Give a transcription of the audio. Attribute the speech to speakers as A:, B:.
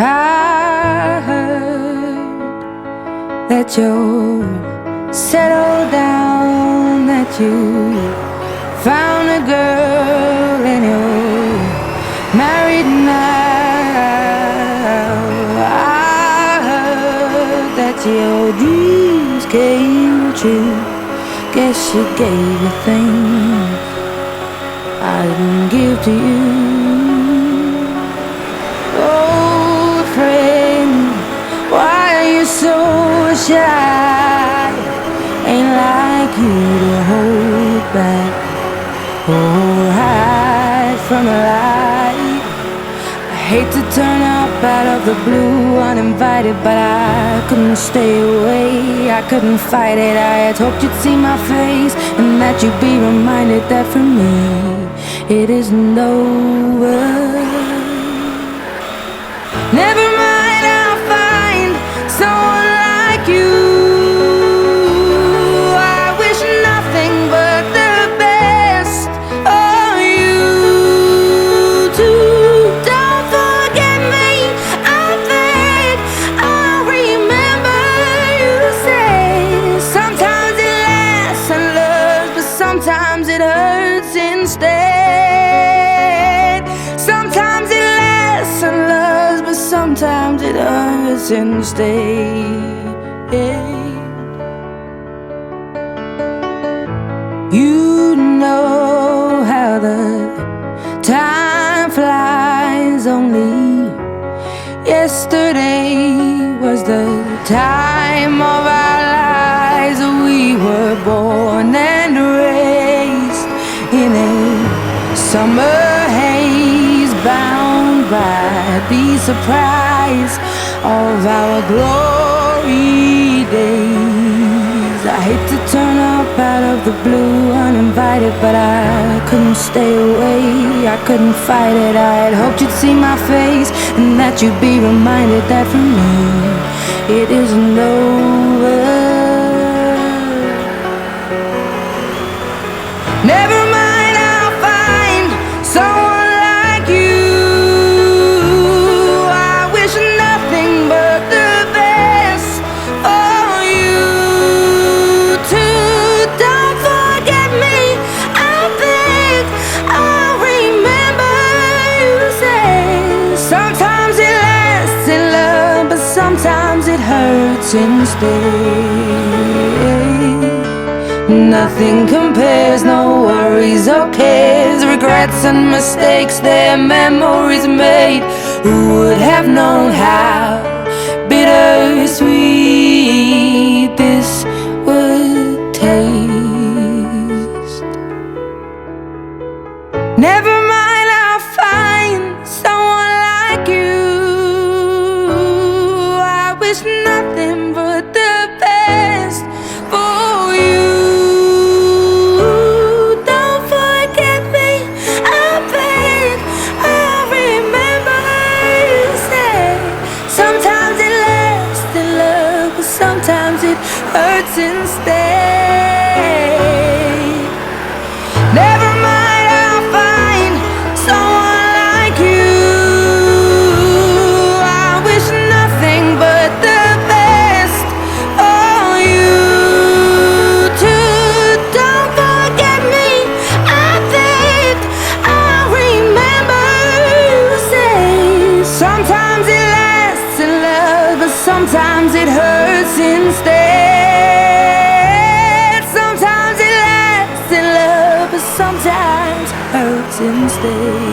A: I heard that you're settled down, that you found a girl and you're married now. I heard that your dreams came true. Guess she gave you things I didn't give to you. Old friend, why are you so shy? Ain't like you to hold back or hide from the light. I hate to turn up out of the blue uninvited, but I couldn't stay away, I couldn't fight it. I had hoped you'd see my face and that you'd be reminded that for me it isn't over. Never mind, I'll find someone like you. I wish nothing but the best for you too. Don't forget me, I beg. I'll remember you say sometimes it lasts and loves, but sometimes it hurts instead. Sometimes it lasts and loves, but sometimes it hurts instead. You know how the time flies. Only yesterday was the time of our lives. We were born and raised in a summer haze, bound by the surprise of our glory days. I hate to turn up out of the blue uninvited, but I couldn't stay away, I couldn't fight it. I had hoped you'd see my face and that you'd be reminded that for me it isn't over. Never mind, I'll find someone like you. I wish nothing but the best for you too. Don't forget me, I beg. I'll remember you say sometimes it lasts in love, but sometimes it hurts instead. Nothing compares, no worries or cares, regrets and mistakes, their memories made. Who would have known how bittersweet this would taste? Never mind, I'll find someone like you. I wish nothing but the best for you. Don't forget me, I beg. I'll remember you say sometimes it lasts in love, but sometimes it hurts instead. Never mind, I'll find someone like you. I wish nothing but the best for you too. Don't forget me, I beg. I'll remember you say sometimes it lasts in love, but sometimes it hurts instead. Sometimes it lasts in love, but sometimes hurts instead.